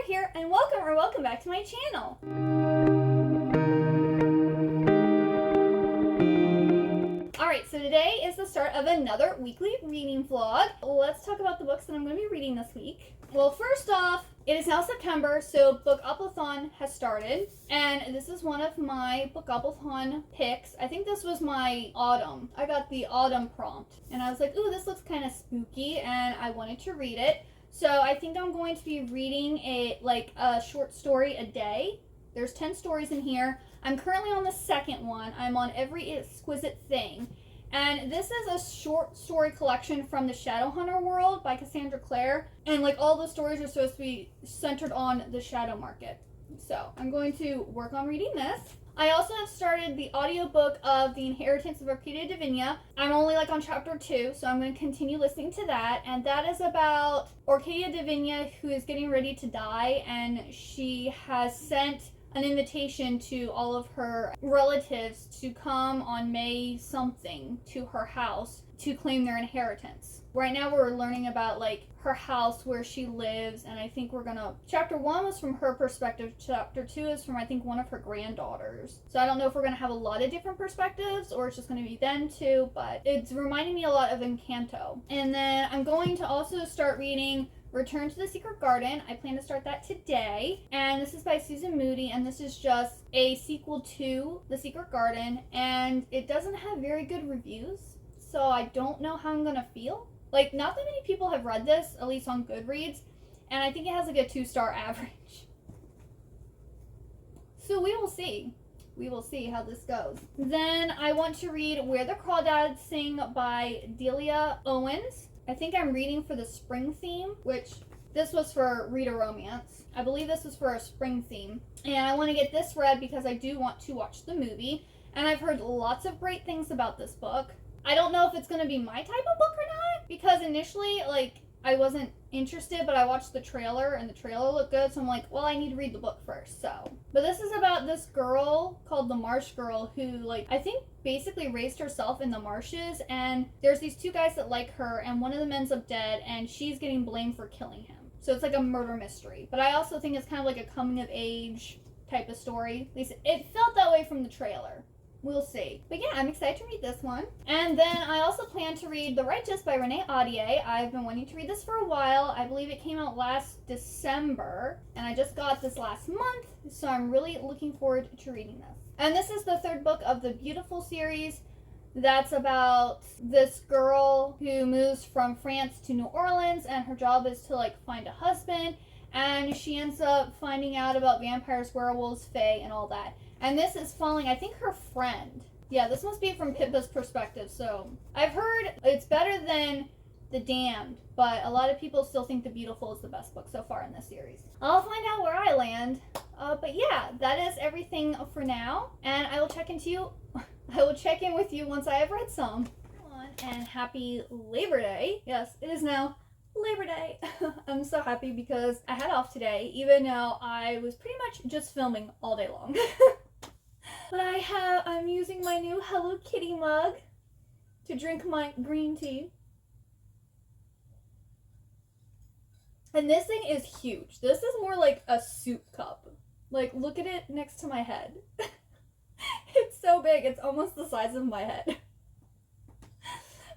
here, and welcome back to my channel. Alright, so today is the start of another weekly reading vlog. Let's talk about the books that I'm going to be reading this week. Well, first off, it is now September, so Bookoplathon has started, and this is one of my Bookoplathon picks. I think this was my autumn. I got the autumn prompt, and I was like, ooh, this looks kind of spooky, and I wanted to read it. So I think I'm going to be reading a short story a day. There's 10 stories in here. I'm currently on the second one. I'm on Every Exquisite Thing. And this is a short story collection from the Shadowhunter world by Cassandra Clare. And all the stories are supposed to be centered on the shadow market. So I'm going to work on reading this. I also have started the audiobook of The Inheritance of Arcadia Divinia. I'm only on chapter 2, so I'm going to continue listening to that. And that is about Arcadia Divinia, who is getting ready to die, and she has sent an invitation to all of her relatives to come on May something to her house to claim their inheritance. Right now we're learning about her house, where she lives, and I think chapter 1 was from her perspective, chapter 2 is from I think one of her granddaughters. So I don't know if we're going to have a lot of different perspectives or it's just going to be them two, but it's reminding me a lot of Encanto. And then I'm going to also start reading Return to the Secret Garden. I plan to start that today, and this is by Susan Moody, and this is just a sequel to The Secret Garden, and it doesn't have very good reviews, so I don't know how I'm gonna feel. Not that many people have read this, at least on Goodreads, and I think it has a 2-star average. So we will see. We will see how this goes. Then I want to read Where the Crawdads Sing by Delia Owens. I think I'm reading for the spring theme, which this was for Read a Romance. I believe this was for a spring theme. And I want to get this read because I do want to watch the movie. And I've heard lots of great things about this book. I don't know if it's going to be my type of book or not, because initially, I wasn't interested, but I watched the trailer, and the trailer looked good, so I'm like, well, I need to read the book first, so. But this is about this girl called the Marsh Girl who, I think basically raised herself in the marshes, and there's these 2 guys that like her, and one of them ends up dead, and she's getting blamed for killing him. So it's a murder mystery. But I also think it's kind of a coming-of-age type of story. At least it felt that way from the trailer. We'll see. But yeah, I'm excited to read this one. And then I also plan to read The Righteous by Renee Audier. I've been wanting to read this for a while. I believe it came out last December, and I just got this last month, so I'm really looking forward to reading this. And this is the 3rd book of the Beautiful series. That's about this girl who moves from France to New Orleans, and her job is to find a husband, and she ends up finding out about vampires, werewolves, fae, and all that. And this is following, I think, her friend. Yeah, this must be from Pippa's perspective. So I've heard it's better than The Damned, but a lot of people still think The Beautiful is the best book so far in this series. I'll find out where I land. But yeah, that is everything for now. And I will check in with you once I have read some. And happy Labor Day. Yes, it is now Labor Day. I'm so happy because I had off today, even though I was pretty much just filming all day long. But I'm using my new Hello Kitty mug to drink my green tea. And this thing is huge. This is more like a soup cup. Look at it next to my head. It's so big, it's almost the size of my head.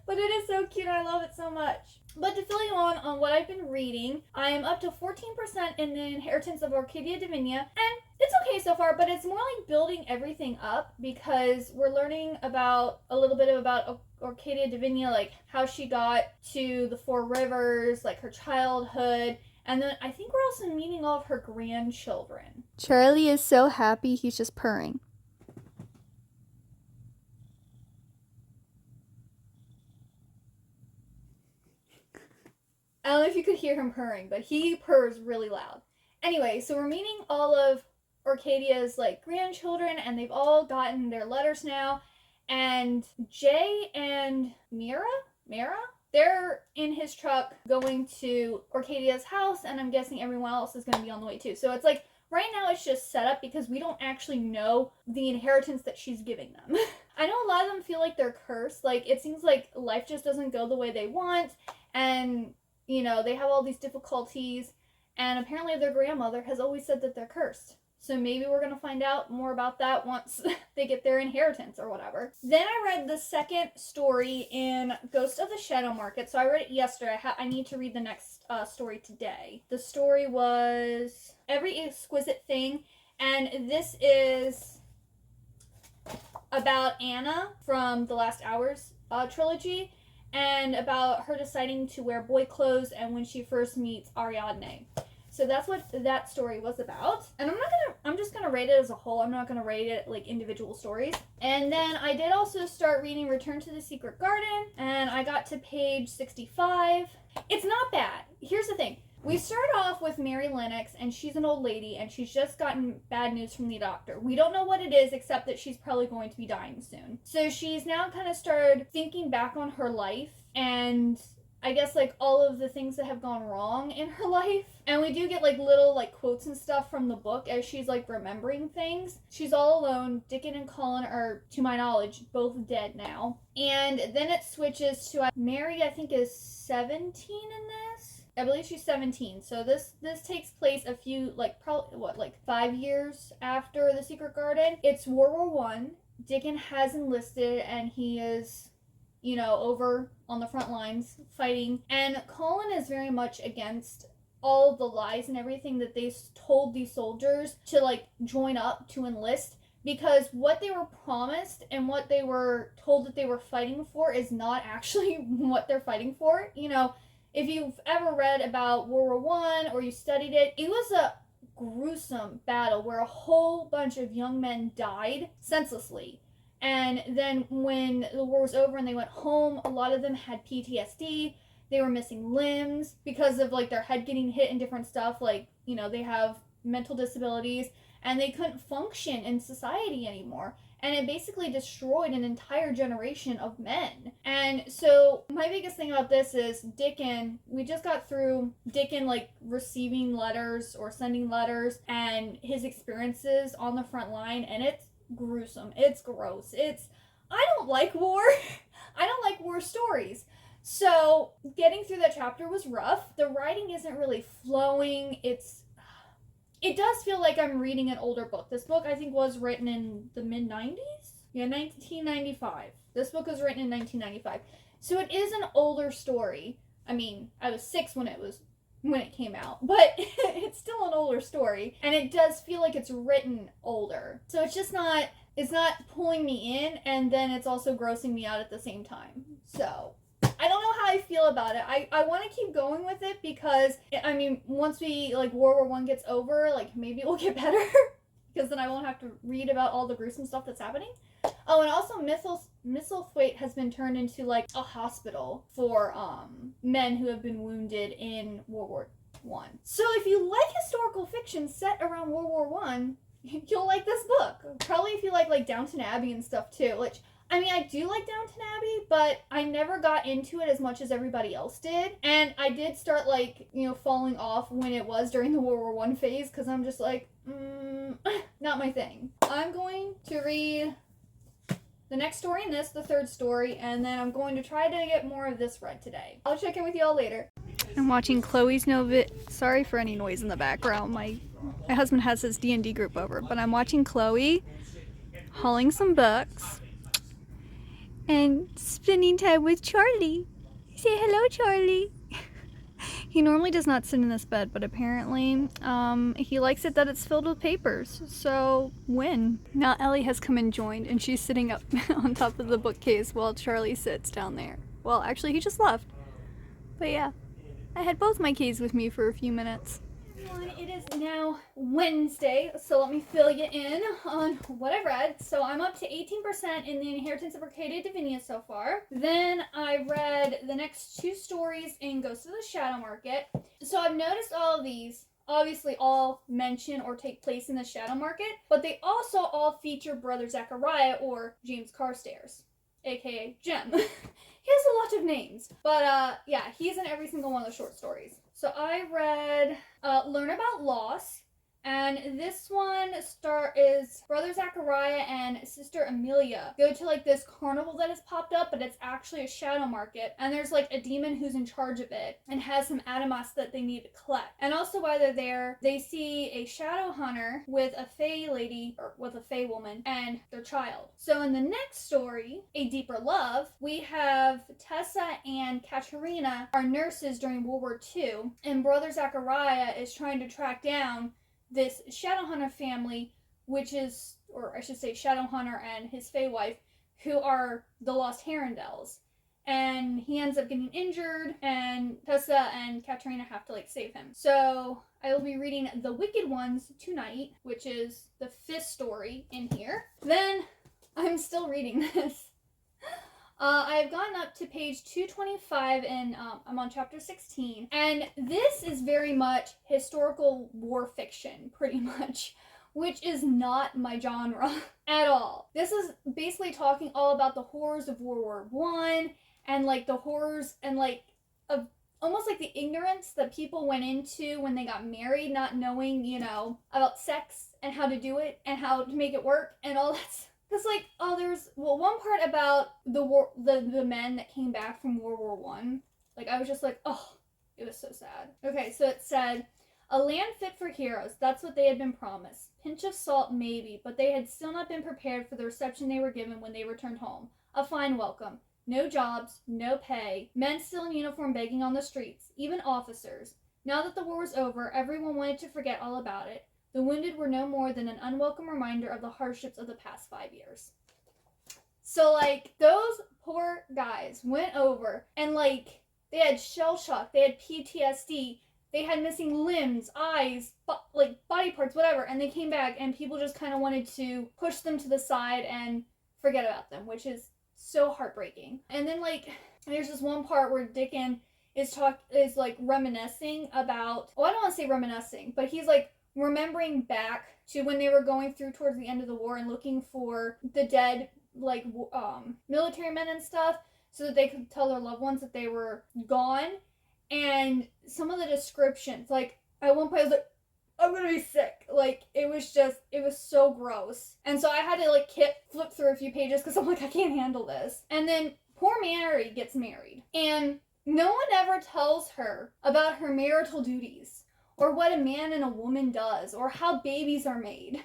But it is so cute, I love it so much. But to fill you on what I've been reading, I am up to 14% in The Inheritance of Arcadia Divinia, and it's okay so far, but it's more building everything up, because we're learning a little bit about Arcadia Divinia, how she got to the 4 rivers, her childhood, and then I think we're also meeting all of her grandchildren. Charlie is so happy he's just purring. I don't know if you could hear him purring, but he purrs really loud. Anyway, so we're meeting all of Arcadia's grandchildren, and they've all gotten their letters now. And Jay and Mara, they're in his truck going to Arcadia's house, and I'm guessing everyone else is going to be on the way too. So it's right now it's just set up because we don't actually know the inheritance that she's giving them. I know a lot of them feel like they're cursed. It seems like life just doesn't go the way they want, and they have all these difficulties, And apparently their grandmother has always said that they're cursed. So maybe we're going to find out more about that once they get their inheritance or whatever. Then I read the second story in Ghost of the Shadow Market. So I read it yesterday. I need to read the next story today. The story was Every Exquisite Thing. And this is about Anna from the Last Hours trilogy. And about her deciding to wear boy clothes and when she first meets Ariadne. So that's what that story was about. And I'm just gonna rate it as a whole. I'm not gonna rate it like individual stories. And then I did also start reading Return to the Secret Garden, and I got to page 65. It's not bad. Here's the thing. We start off with Mary Lennox, and she's an old lady, and she's just gotten bad news from the doctor. We don't know what it is, except that she's probably going to be dying soon. So she's now kind of started thinking back on her life, and I guess like all of the things that have gone wrong in her life. And we do get like little like quotes and stuff from the book as she's like remembering things. She's all alone. Dickon and Colin are, to my knowledge, both dead now. And then it switches to Mary, I think, is 17 in this. I believe she's 17. So this takes place a few, like, probably, what, like 5 years after the Secret Garden. It's World War One. Dickon has enlisted, and he is, you know, over on the front lines fighting. And Colin is very much against all of the lies and everything that they told these soldiers to, like, join up to enlist, because what they were promised and what they were told that they were fighting for is not actually what they're fighting for. You know, if you've ever read about World War One or you studied it, it was a gruesome battle where a whole bunch of young men died senselessly. And then when the war was over and they went home, a lot of them had PTSD. They were missing limbs because of like their head getting hit and different stuff. Like, you know, they have mental disabilities and they couldn't function in society anymore. And it basically destroyed an entire generation of men. And so my biggest thing about this is Dickon, we just got through Dickon like receiving letters or sending letters and his experiences on the front line, and it's gruesome. It's gross. I don't like war. I don't like war stories. So getting through that chapter was rough. The writing isn't really flowing. It does feel like I'm reading an older book. This book, I think, was written in the mid-90s? Yeah, 1995. This book was written in 1995. So it is an older story. I mean, I was 6 when it came out, but it's still an older story, and it does feel like it's written older. So it's not pulling me in, and then it's also grossing me out at the same time. So I don't know how I feel about it. I want to keep going with it because, I mean, once we, like, World War One gets over, like, maybe it will get better because then I won't have to read about all the gruesome stuff that's happening. Oh, and also Misselthwaite has been turned into, like, a hospital for men who have been wounded in World War One. So if you like historical fiction set around World War One, you'll like this book. Probably if you like Downton Abbey and stuff too, which, I mean, I do like Downton Abbey, but I never got into it as much as everybody else did. And I did start, like, you know, falling off when it was during the World War One phase, because I'm just like, not my thing. I'm going to read the next story in this, the third story, and then I'm going to try to get more of this read today. I'll check in with you all later. I'm watching Chloe's Sorry for any noise in the background. My husband has his D&D group over, but I'm watching Chloe hauling some books and spending time with Charlie. Say hello, Charlie. He normally does not sit in this bed, but apparently he likes it that it's filled with papers. So, win. Now Ellie has come and joined, and she's sitting up on top of the bookcase while Charlie sits down there. Well, actually, he just left. But yeah, I had both my keys with me for a few minutes. It is now Wednesday, so let me fill you in on what I've read. So I'm up to 18% in The Inheritance of Arcadia Divinia so far. Then I read the next 2 stories in Ghost of the Shadow Market. So I've noticed all of these obviously all mention or take place in the Shadow Market, but they also all feature Brother Zachariah or James Carstairs, aka Jem. He has a lot of names, but yeah, he's in every single one of the short stories. So I read Learn About Loss, And this one is Brother Zachariah and Sister Amelia go to like this carnival that has popped up, but it's actually a shadow market. And there's like a demon who's in charge of it and has some animus that they need to collect. And also while they're there, they see a shadow hunter with a fae lady, or with a fae woman, and their child. So in the next story, A Deeper Love, we have Tessa and Katerina are nurses during World War II, and Brother Zachariah is trying to track down this Shadowhunter family, which is, or I should say Shadowhunter and his fae wife, who are the Lost Herondels. And he ends up getting injured, and Tessa and Katerina have to like save him. So I will be reading The Wicked Ones tonight, which is the 5th story in here. Then I'm still reading this. I've gotten up to page 225 and I'm on chapter 16. And this is very much historical war fiction, pretty much, which is not my genre at all. This is basically talking all about the horrors of World War I and like the horrors and like of almost like the ignorance that people went into when they got married, not knowing, you know, about sex and how to do it and how to make it work and all that stuff. Because, like, there's, one part about the men that came back from World War I. Like, I was just like, oh, it was so sad. Okay, so it said, a land fit for heroes. That's what they had been promised. Pinch of salt, maybe, but they had still not been prepared for the reception they were given when they returned home. A fine welcome. No jobs, no pay. Men still in uniform begging on the streets. Even officers. Now that the war was over, everyone wanted to forget all about it. The wounded were no more than an unwelcome reminder of the hardships of the past 5 years. So, like, those poor guys went over and, like, they had shell shock, they had PTSD, they had missing limbs, eyes, like, body parts, whatever, and they came back and people just kind of wanted to push them to the side and forget about them, which is so heartbreaking. And then, like, there's this one part where Dickon is like, reminiscing about, I don't want to say reminiscing, but he's, like, remembering back to when they were going through towards the end of the war and looking for the dead, like, military men and stuff so that they could tell their loved ones that they were gone. And some of the descriptions, like, at one point I was like, I'm gonna be sick. Like, it was so gross. And so I had to, like, flip through a few pages because I'm like, I can't handle this. And then poor Mary gets married. And no one ever tells her about her marital duties, or what a man and a woman does, or how babies are made.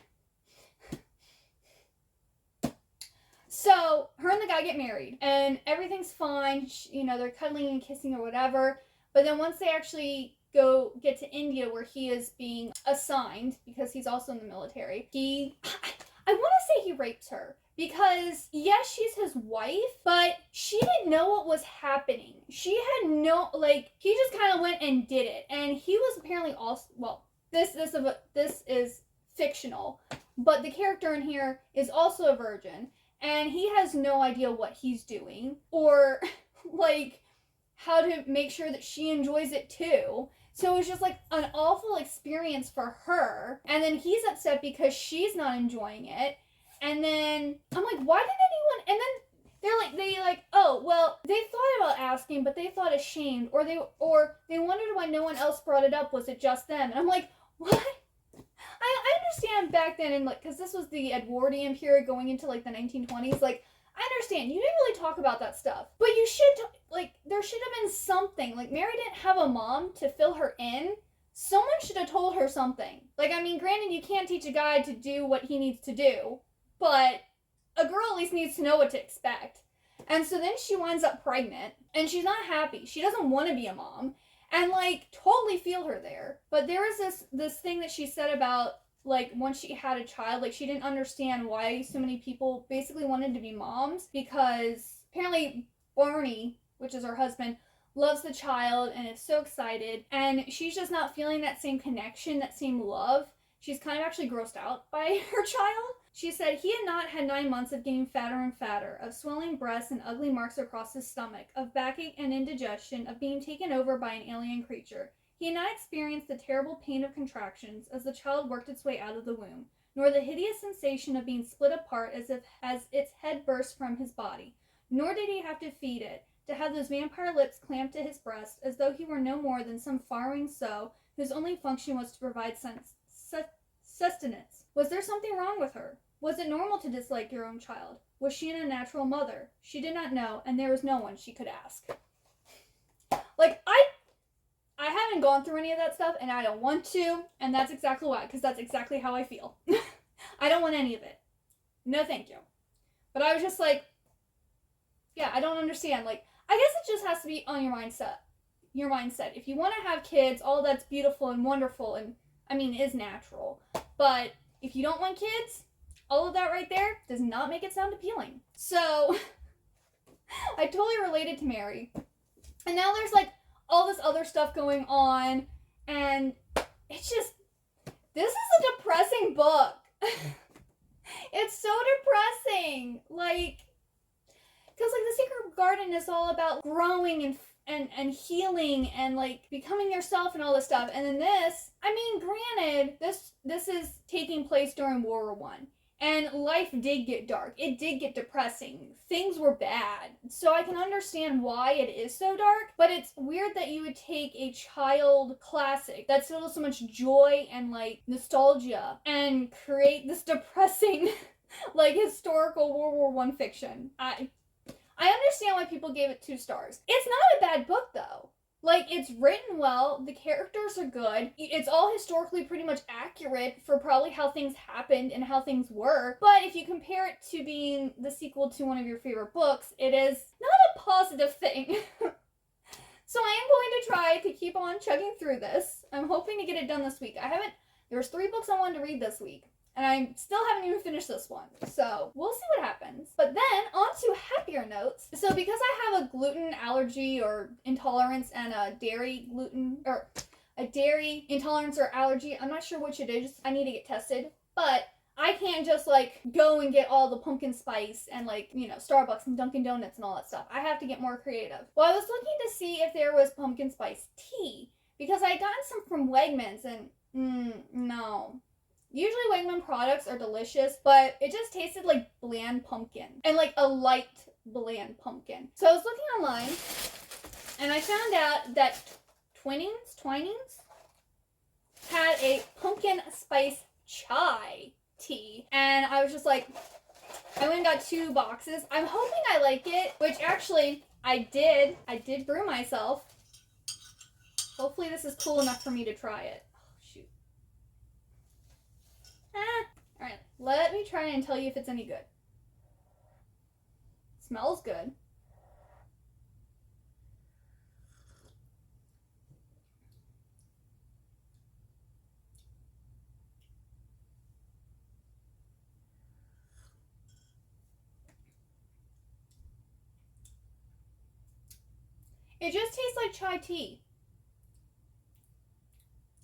So, her and the guy get married, and everything's fine. You know, they're cuddling and kissing or whatever. But then once they actually get to India, where he is being assigned, because he's also in the military, I want to say he rapes her. Because, yes, she's his wife, but she didn't know what was happening. She had no, like, he just kind of went and did it. And he was apparently also, well, this is fictional, but the character in here is also a virgin, and he has no idea what he's doing, or, like, how to make sure that she enjoys it too. So it was just, like, an awful experience for her, and then he's upset because she's not enjoying it. And then I'm like, why did anyone? And then they like, oh, well, they thought about asking, but they thought ashamed, or they wondered why no one else brought it up. Was it just them? And I'm like, what? I understand back then, and like, because this was the Edwardian period going into like the 1920s. Like, I understand you didn't really talk about that stuff, but you should there should have been something. Like, Mary didn't have a mom to fill her in. Someone should have told her something. Like, I mean, granted, you can't teach a guy to do what he needs to do, but a girl at least needs to know what to expect. And so then she winds up pregnant, and she's not happy. She doesn't want to be a mom, and, like, totally feel her there. But there was this thing that she said about, like, once she had a child, like, she didn't understand why so many people basically wanted to be moms, because apparently Barney, which is her husband, loves the child and is so excited, and she's just not feeling that same connection, that same love. She's kind of actually grossed out by her child. She said he had not had 9 months of getting fatter and fatter, of swelling breasts and ugly marks across his stomach, of backache and indigestion, of being taken over by an alien creature. He had not experienced the terrible pain of contractions as the child worked its way out of the womb, nor the hideous sensation of being split apart as its head burst from his body. Nor did he have to feed it, to have those vampire lips clamped to his breast, as though he were no more than some faraway sow whose only function was to provide sustenance? Was there something wrong with her? Was it normal to dislike your own child? Was she an unnatural mother? She did not know, and there was no one she could ask. Like, I haven't gone through any of that stuff, and I don't want to, and that's exactly why, because that's exactly how I feel. I don't want any of it. No thank you. But I was just like, yeah, I don't understand. Like, I guess it just has to be on your mindset. Your mindset. If you want to have kids, all that's beautiful and wonderful, and, I mean, is natural. But if you don't want kids, all of that right there does not make it sound appealing. So, I totally related to Mary. And now there's, like, all this other stuff going on, and it's just, this is a depressing book. It's so depressing. Like, because, like, The Secret Garden is all about growing and healing and, like, becoming yourself and all this stuff. And then this, I mean, granted, this is taking place during World War I. And life did get dark. It did get depressing. Things were bad. So I can understand why it is so dark, but it's weird that you would take a child classic that's filled with so much joy and, like, nostalgia and create this depressing, like, historical World War I fiction. I understand why people gave it 2 stars. It's not a bad book, though. Like, it's written well, the characters are good, it's all historically pretty much accurate for probably how things happened and how things were, but if you compare it to being the sequel to one of your favorite books, it is not a positive thing. So I am going to try to keep on chugging through this. I'm hoping to get it done this week. There's 3 books I wanted to read this week, and I still haven't even finished this one. So we'll see what happens. But then on to happier notes. So because I have a gluten allergy or intolerance and a dairy intolerance or allergy, I'm not sure which it is. I need to get tested. But I can't just, like, go and get all the pumpkin spice and, like, you know, Starbucks and Dunkin' Donuts and all that stuff. I have to get more creative. Well, I was looking to see if there was pumpkin spice tea because I had gotten some from Wegmans and no. Usually Wegman products are delicious, but it just tasted like bland pumpkin. And, like, a light bland pumpkin. So I was looking online, and I found out that Twinings had a pumpkin spice chai tea. And I was just like, I went and got 2 boxes. I'm hoping I like it, which actually I did. I did brew myself. Hopefully this is cool enough for me to try it. Alright, let me try and tell you if it's any good. Smells good. It just tastes like chai tea.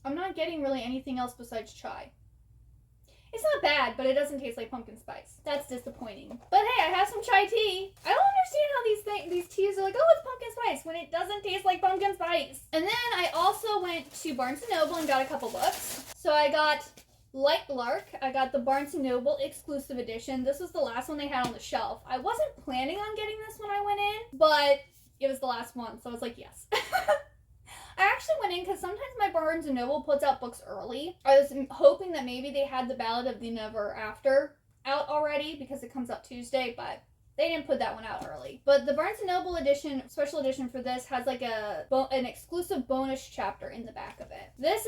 I'm not getting really anything else besides chai. It's not bad, but it doesn't taste like pumpkin spice. That's disappointing. But hey, I have some chai tea. I don't understand how these teas are like, oh, it's pumpkin spice, when it doesn't taste like pumpkin spice. And then I also went to Barnes & Noble and got a couple books. So I got Light Lark. I got the Barnes & Noble exclusive edition. This was the last one they had on the shelf. I wasn't planning on getting this when I went in, but it was the last one, so I was like, yes. I actually went in because sometimes my Barnes & Noble puts out books early. I was hoping that maybe they had the Ballad of the Never After out already because it comes out Tuesday, but they didn't put that one out early. But the Barnes & Noble edition, special edition for this, has like an exclusive bonus chapter in the back of it. This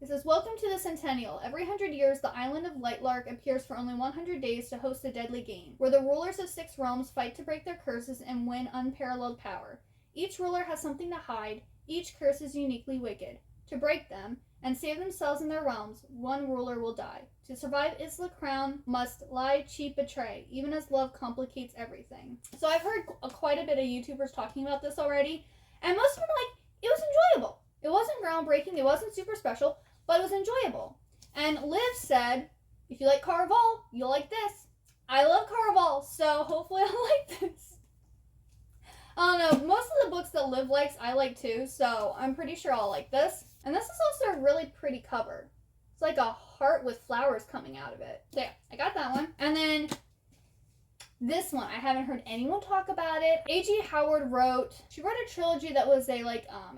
says, welcome to the Centennial. Every 100 years, the island of Lightlark appears for only 100 days to host a deadly game, where the rulers of 6 realms fight to break their curses and win unparalleled power. Each ruler has something to hide. Each curse is uniquely wicked. To break them and save themselves and their realms, one ruler will die. To survive Isla Crown must lie, cheat, betray, even as love complicates everything. So I've heard quite a bit of YouTubers talking about this already, and most of them are like, it was enjoyable. It wasn't groundbreaking, it wasn't super special, but it was enjoyable. And Liv said, if you like Caraval, you'll like this. I love Caraval, so hopefully I'll like this. I don't know, most of the books that Liv likes, I like too, so I'm pretty sure I'll like this. And this is also a really pretty cover. It's like a heart with flowers coming out of it. So yeah, I got that one. And then This one, I haven't heard anyone talk about it. A.G. Howard wrote a trilogy that was a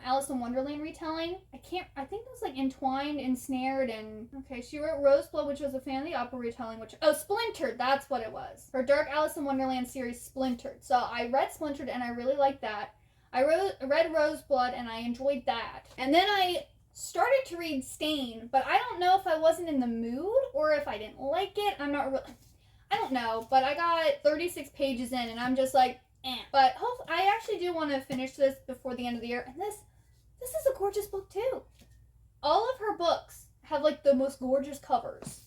Alice in Wonderland retelling. I think it was like Entwined, Ensnared, and okay, she wrote Roseblood, which was a Phantom of the Opera retelling, Splintered, that's what it was. Her Dark Alice in Wonderland series, Splintered. So I read Splintered and I really liked that. I read Roseblood and I enjoyed that. And then I started to read Stain, but I don't know if I wasn't in the mood or if I didn't like it. I don't know, but I got 36 pages in and I'm just like, eh. But hopefully, I actually do want to finish this before the end of the year. And this is a gorgeous book too. All of her books have like the most gorgeous covers,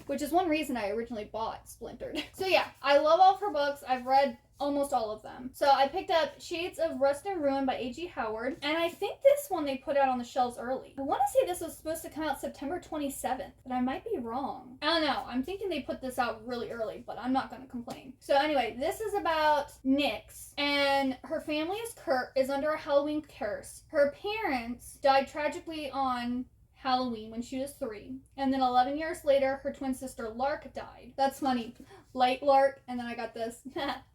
which is one reason I originally bought Splintered. So yeah, I love all of her books. I've read almost all of them. So I picked up Shades of Rust and Ruin by A.G. Howard, and I think this one they put out on the shelves early. I want to say this was supposed to come out September 27th, but I might be wrong. I don't know. I'm thinking they put this out really early, but I'm not going to complain. So anyway, this is about Nyx, and her family is under a Halloween curse. Her parents died tragically on Halloween when she was 3, and then 11 years later her twin sister Lark died. That's funny. Light Lark, and then I got this.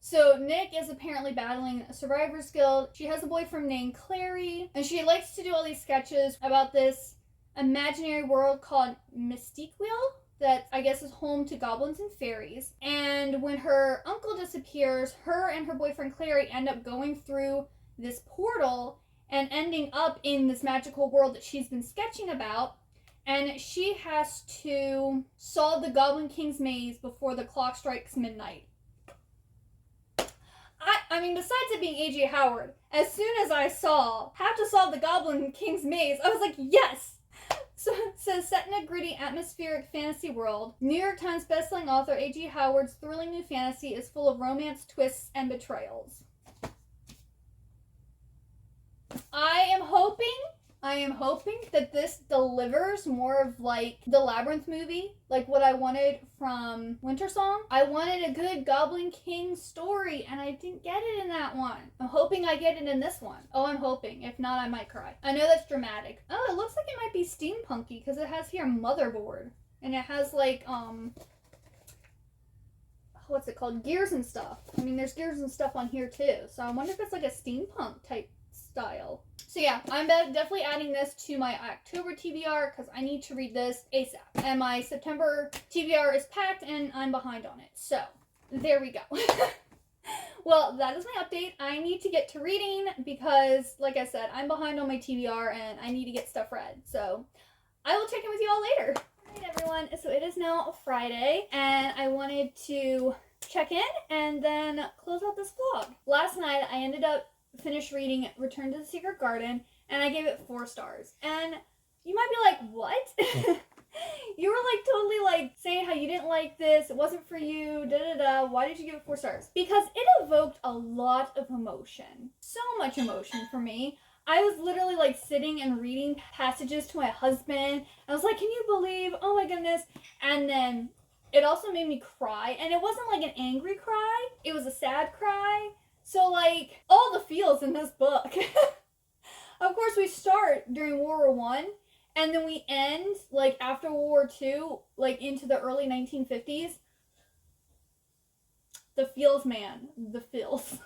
So Nick is apparently battling a survivor's guild. She has a boyfriend named Clary, and she likes to do all these sketches about this imaginary world called Mystiqueville that I guess is home to goblins and fairies. And when her uncle disappears, her and her boyfriend Clary end up going through this portal and ending up in this magical world that she's been sketching about. And she has to solve the Goblin King's maze before the clock strikes midnight. I mean, besides it being A.J. Howard, as soon as I saw have to solve the Goblin King's maze, I was like, yes! So it says, set in a gritty, atmospheric fantasy world, New York Times bestselling author A.G. Howard's thrilling new fantasy is full of romance, twists, and betrayals. I am hoping that this delivers more of like the Labyrinth movie, like what I wanted from Winter Song. I wanted a good Goblin King story, and I didn't get it in that one. I'm hoping I get it in this one. Oh, I'm hoping. If not, I might cry. I know that's dramatic. Oh, it looks like it might be steampunky because it has here motherboard, and it has like what's it called? Gears and stuff. I mean, there's gears and stuff on here too. So I wonder if it's like a steampunk type style. So yeah, I'm definitely adding this to my October TBR because I need to read this ASAP. And my September TBR is packed and I'm behind on it. So there we go. Well, that is my update. I need to get to reading because, like I said, I'm behind on my TBR and I need to get stuff read. So I will check in with you all later. Alright everyone, so it is now Friday and I wanted to check in and then close out this vlog. Last night I ended up finished reading Return to the Secret Garden, and I gave it 4 stars. And you might be like, what? You were like totally like saying how you didn't like this, it wasn't for you, da-da-da. Why did you give it 4 stars? Because it evoked a lot of emotion. So much emotion for me. I was literally like sitting and reading passages to my husband. I was like, can you believe? Oh my goodness. And then it also made me cry. And it wasn't like an angry cry. It was a sad cry. So, like, all the feels in this book. Of course, we start during World War I, and then we end, like, after World War II, like, into the early 1950s. The feels, man. The feels.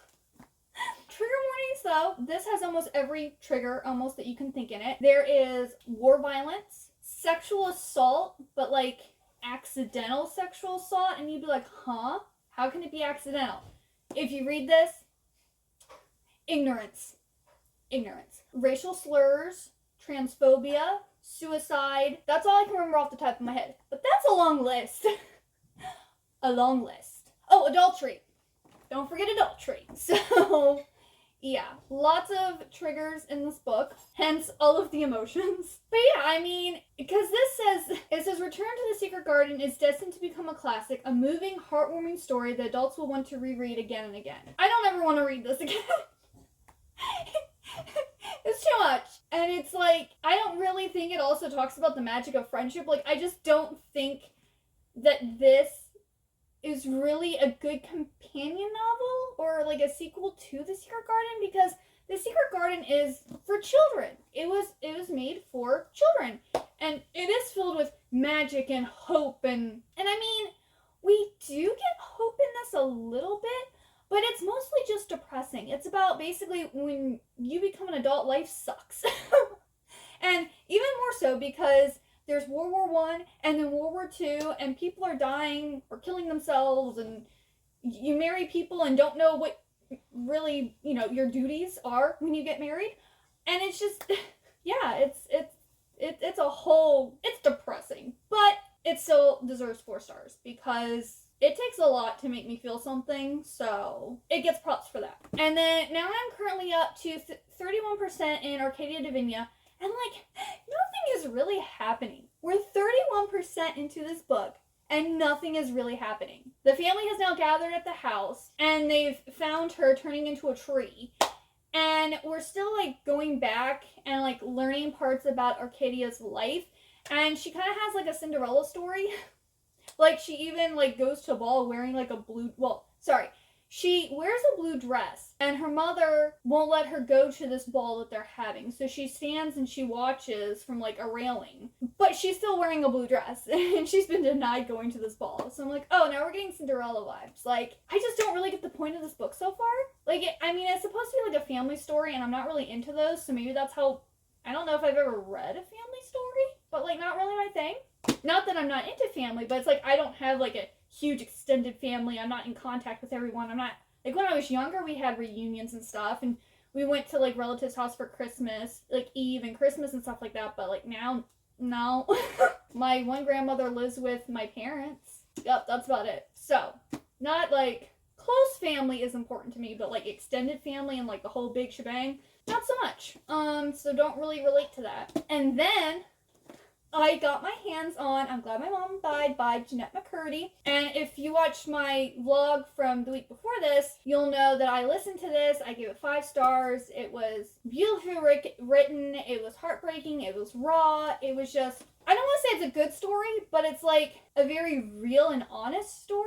Trigger warnings, though. This has almost every trigger, almost, that you can think in it. There is war violence, sexual assault, but, like, accidental sexual assault, and you'd be like, huh? How can it be accidental? If you read this, ignorance. Racial slurs, transphobia, suicide. That's all I can remember off the top of my head. But that's a long list. A long list. Oh, adultery. Don't forget adultery. So, yeah, lots of triggers in this book, hence all of the emotions. But yeah, I mean, because it says Return to the Secret Garden is destined to become a classic, a moving, heartwarming story that adults will want to reread again and again. I don't ever want to read this again. It's too much. And it's like, I don't really think it also talks about the magic of friendship. Like, I just don't think that this is really a good companion novel or like a sequel to The Secret Garden, because The Secret Garden is for children. It was made for children. And it is filled with magic and hope and I mean, we do get hope in this romance a little bit, but it's mostly just depressing. It's about basically when you become an adult, life sucks. And even more so because there's World War One and then World War Two, and people are dying or killing themselves, and you marry people and don't know what really, your duties are when you get married. And it's just, yeah, it's a whole, it's depressing, but it still deserves 4 stars because it takes a lot to make me feel something, so it gets props for that. And then now I'm currently up to 31% in Arcadia Divinia, and nothing is really happening. We're 31% into this book, and nothing is really happening. The family has now gathered at the house, and they've found her turning into a tree. And we're still, going back and, learning parts about Arcadia's life. And she kind of has, a Cinderella story. She even, goes to a ball wearing, a blue... Well, sorry. She wears a blue dress, and her mother won't let her go to this ball that they're having. So she stands and she watches from, a railing. But she's still wearing a blue dress, and she's been denied going to this ball. So I'm like, oh, now we're getting Cinderella vibes. I just don't really get the point of this book so far. It's supposed to be, a family story, and I'm not really into those. So maybe that's how... I don't know if I've ever read a family story, but, not really my thing. Not that I'm not into family, but it's, I don't have, a huge extended family. I'm not in contact with everyone. I'm not, when I was younger, we had reunions and stuff, and we went to, relatives' house for Christmas, Eve and Christmas and stuff like that, but, now, no. My one grandmother lives with my parents. Yep, that's about it. So, not, close family is important to me, but, extended family and, the whole big shebang, not so much. So don't really relate to that. And then I got my hands on I'm Glad My Mom Died by Jeanette McCurdy. And if you watched my vlog from the week before this, you'll know that I listened to this. I gave it 5 stars. It was beautifully written. It was heartbreaking. It was raw. It was just, I don't want to say it's a good story, but it's a very real and honest story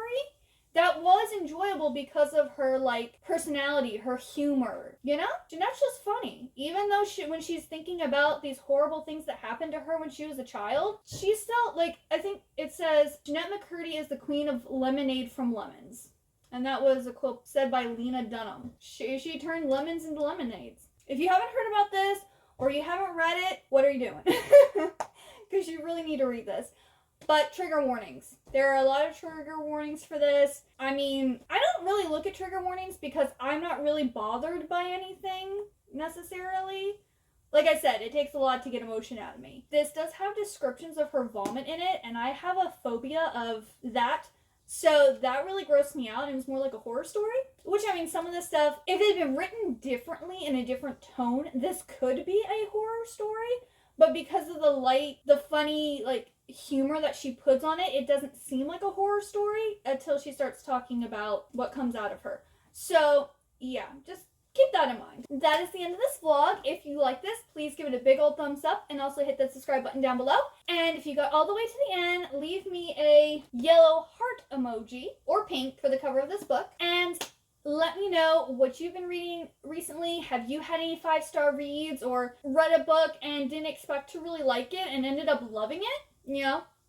that was enjoyable because of her, personality, her humor, Jeanette's just funny. Even though when she's thinking about these horrible things that happened to her when she was a child, she's still, I think it says, Jeanette McCurdy is the queen of lemonade from lemons. And that was a quote said by Lena Dunham. She turned lemons into lemonades. If you haven't heard about this, or you haven't read it, what are you doing? Because you really need to read this. But trigger warnings. There are a lot of trigger warnings for this. I don't really look at trigger warnings because I'm not really bothered by anything necessarily. Like I said, it takes a lot to get emotion out of me. This does have descriptions of her vomit in it, and I have a phobia of that. So that really grossed me out. It was more like a horror story. Which, some of this stuff, if it had been written differently in a different tone, this could be a horror story. But because of the funny, humor that she puts on it, it doesn't seem like a horror story until she starts talking about what comes out of her. So, yeah, just keep that in mind. That is the end of this vlog. If you like this, please give it a big old thumbs up and also hit that subscribe button down below. And if you got all the way to the end, leave me a yellow heart emoji or pink for the cover of this book. And let me know what you've been reading recently. Have you had any 5-star reads or read a book and didn't expect to really like it and ended up loving it?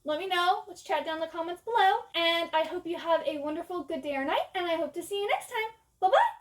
Let me know. Let's chat down in the comments below. And I hope you have a wonderful good day or night, and I hope to see you next time. Bye-bye!